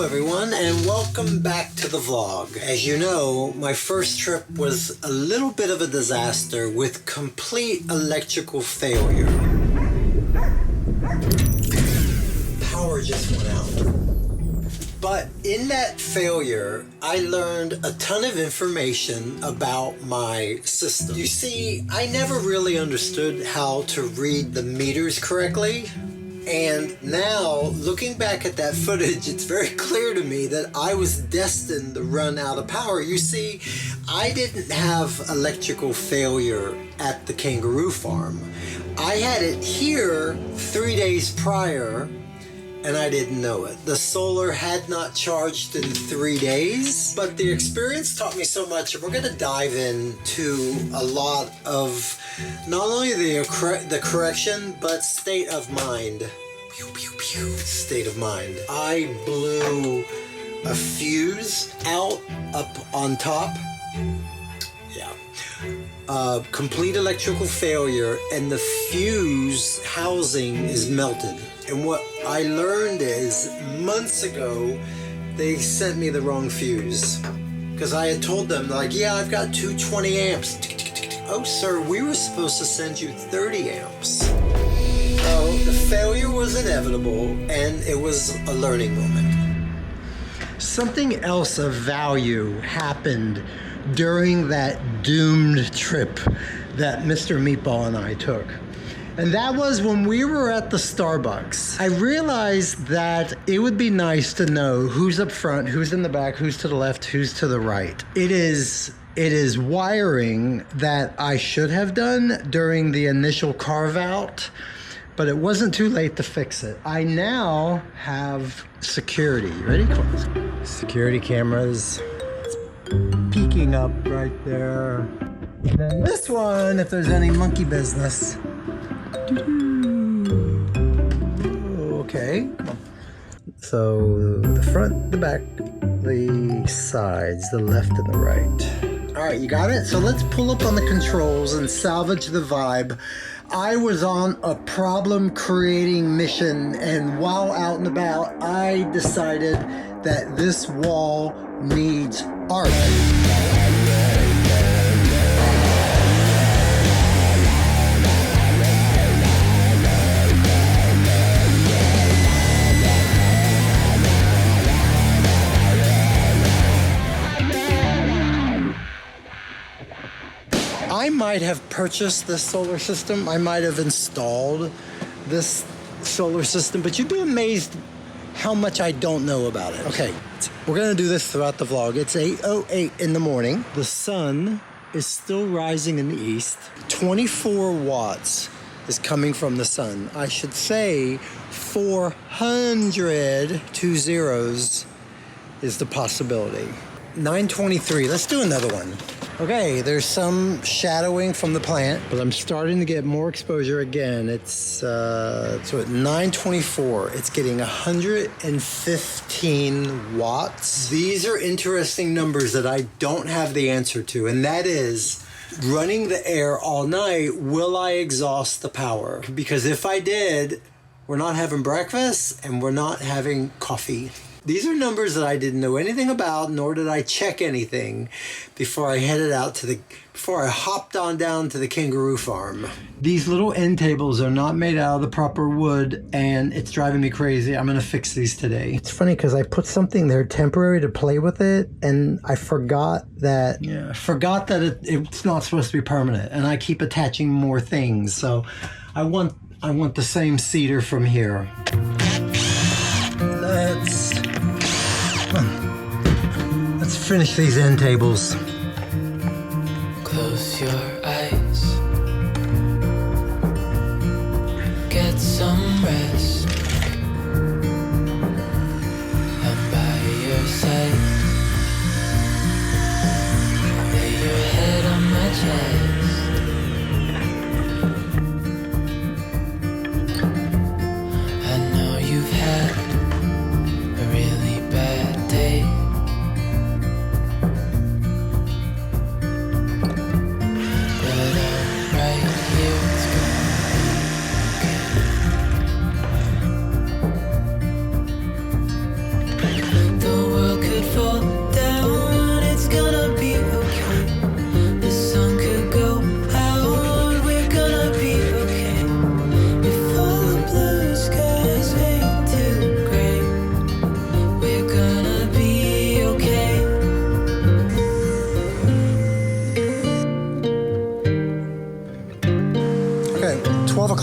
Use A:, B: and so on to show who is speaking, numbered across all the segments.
A: everyone, and welcome back to the vlog. As you know, my first trip was a little bit of a disaster with complete electrical failure. Power just went out. But in that failure, I learned a ton of information about my system. You see, I never really understood how to read the meters correctly. And now, looking back at that footage, it's very clear to me that I was destined to run out of power. You see, I didn't have electrical failure at the kangaroo farm. I had it here 3 days prior, and I didn't know it. The solar had not charged in 3 days, but the experience taught me so much. We're gonna dive into a lot of not only the correction, but state of mind. Pew, pew, pew. State of mind. I blew a fuse out up on top. Yeah. Complete electrical failure, and the fuse housing is melted. And what I learned is, months ago, they sent me the wrong fuse. Because I had told them, like, yeah, I've got 220 amps. Oh, sir, we were supposed to send you 30 amps. So the failure was inevitable, and it was a learning moment. Something else of value happened during that doomed trip that Mr. Meatball and I took. And that was when we were at the Starbucks. I realized that it would be nice to know who's up front, who's in the back, who's to the left, who's to the right. It is wiring that I should have done during the initial carve out, but it wasn't too late to fix it. I now have security. You ready? Come on. Security cameras. It's peeking up right there. And then this one, if there's any monkey business. Okay, come on. So the front, the back, the sides, the left and the right. All right, you got it? So let's pull up on the controls and salvage the vibe. I was on a problem creating mission, and while out and about, I decided that this wall needs art. I might have purchased this solar system. I might have installed this solar system, but you'd be amazed how much I don't know about it. Okay, we're gonna do this throughout the vlog. It's 8:08 in the morning. The sun is still rising in the east. 24 watts is coming from the sun. I should say 400, 2 zeros, is the possibility. 9:23, let's do another one. Okay, there's some shadowing from the plant, but I'm starting to get more exposure again. It's at 9:24. It's getting 115 watts. These are interesting numbers that I don't have the answer to, and that is, running the air all night, will I exhaust the power? Because if I did, we're not having breakfast and we're not having coffee. These are numbers that I didn't know anything about, nor did I check anything before I hopped on down to the kangaroo farm. These little end tables are not made out of the proper wood, and it's driving me crazy. I'm gonna fix these today. It's funny because I put something there temporary to play with it, and I forgot that it's not supposed to be permanent, and I keep attaching more things. So I want the same cedar from here. Let's finish these end tables.
B: Close your eyes. Get some rest. I'm by your side. Lay your head on my chest. I know you've had a really bad day.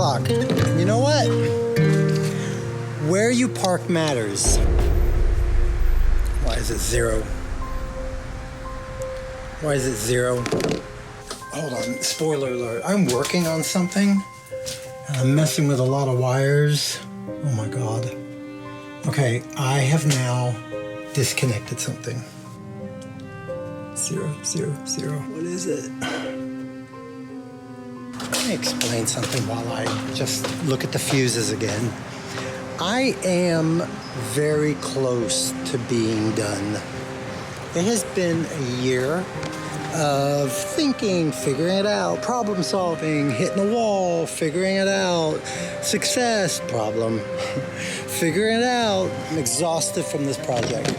A: o'clock. You know what? Where you park matters. Why is it 0? Why is it 0? Hold on, spoiler alert. I'm working on something and I'm messing with a lot of wires. Oh my God. Okay, I have now disconnected something. 0, 0, 0. What is it? Let me explain something while I just look at the fuses again. I am very close to being done. It has been a year of thinking, figuring it out, problem solving, hitting a wall, figuring it out, success, problem, figuring it out. I'm exhausted from this project.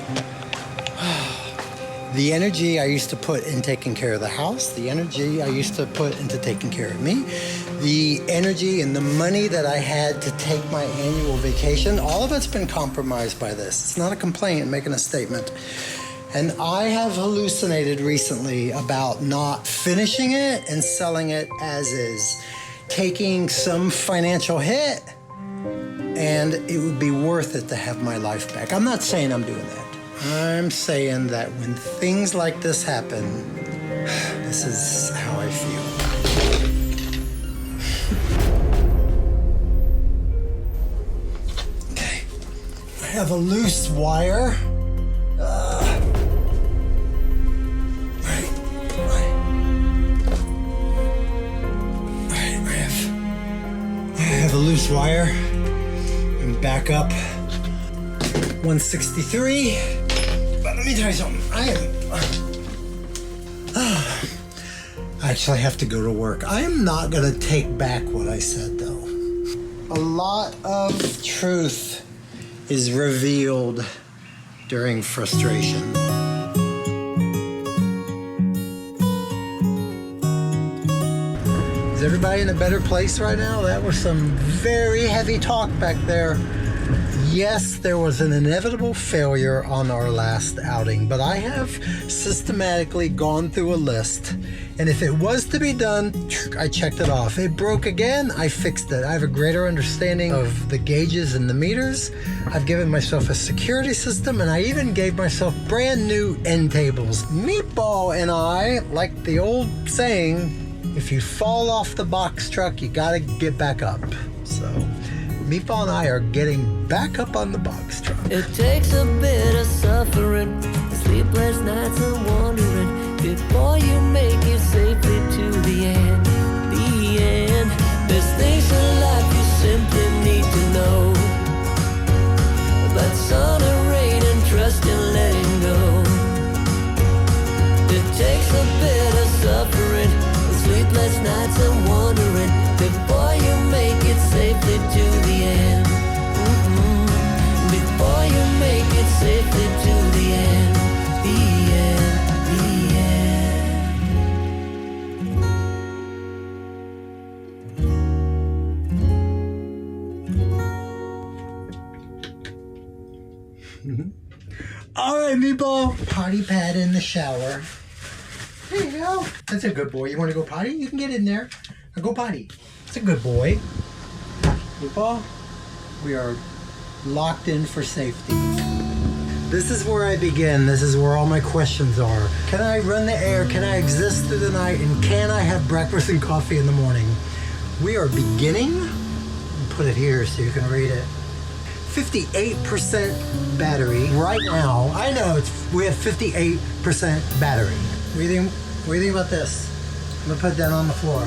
A: The energy I used to put in taking care of the house, the energy I used to put into taking care of me, the energy and the money that I had to take my annual vacation, all of it's been compromised by this. It's not a complaint, I'm making a statement. And I have hallucinated recently about not finishing it and selling it as is, taking some financial hit, and it would be worth it to have my life back. I'm not saying I'm doing that. I'm saying that when things like this happen, this is how I feel. Okay, I have a loose wire. I have a loose wire. And back up 163. But let me tell you something. I actually have to go to work. I am not going to take back what I said, though. A lot of truth is revealed during frustration. Is everybody in a better place right now? That was some very heavy talk back there. Yes, there was an inevitable failure on our last outing, but I have systematically gone through a list, and if it was to be done, I checked it off. It broke again, I fixed it. I have a greater understanding of the gauges and the meters. I've given myself a security system, and I even gave myself brand new end tables. Meatball and I, like the old saying, if you fall off the box truck, you gotta get back up. So Meatball and I are getting back up on the box truck.
B: It takes a bit of suffering, sleepless nights and wandering, before you make it safely to the end. The end. There's things in life you simply need to know, but sun and rain and trust and letting go. It takes a bit of suffering, sleepless nights and wandering, before you make it safely to the end. Before you make it safely to the end. The end, the
A: end. All right, Meatball, potty pad in the shower. There you go. That's a good boy. You want to go potty? You can get in there. Now go potty. That's a good boy. Meatball, we are locked in for safety. This is where I begin. This is where all my questions are. Can I run the air? Can I exist through the night? And can I have breakfast and coffee in the morning? We are beginning. I'll put it here so you can read it. 58% battery right now. I know we have 58% battery. What do you think about this? I'm gonna put that on the floor.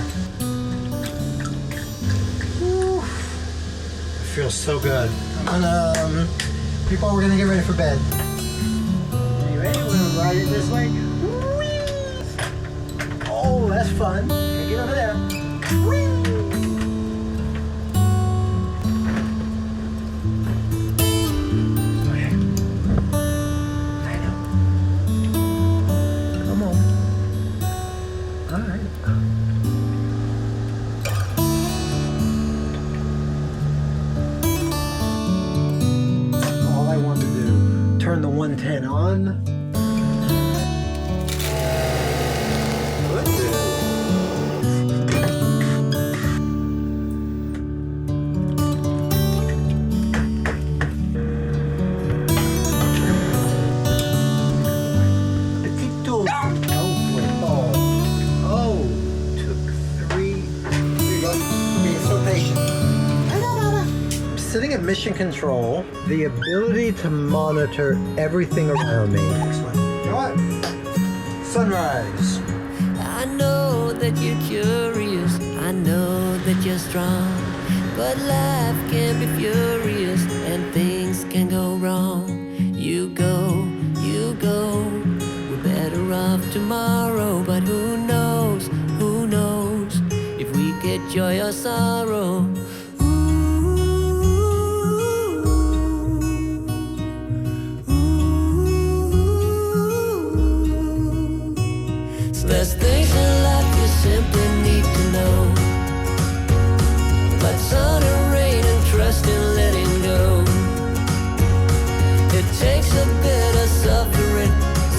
A: Whew. It feels so good. I'm gonna, people, we're gonna get ready for bed. Are you ready? We're gonna ride it this way. Whee! Oh, that's fun. Okay, get over there. Whee! Turn the 110 on. get mission control, the ability to monitor everything around me. Excellent. You know what? Sunrise.
B: I know that you're curious, I know that you're strong, but life can be furious and things can go wrong. You go, we're better off tomorrow, but who knows if we get joy or sorrow. There's things in life you simply need to know, but sun and rain and trust and letting go. It takes a bit of suffering,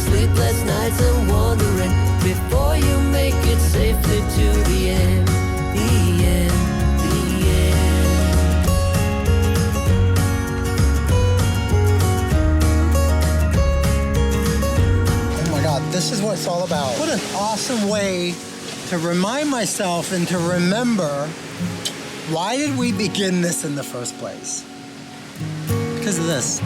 B: sleepless nights and wandering, before you make it safely to the end, the end, the end.
A: Oh my God, this is what it's all about. What an awesome way to remind myself and to remember, why did we begin this in the first place? Because of this.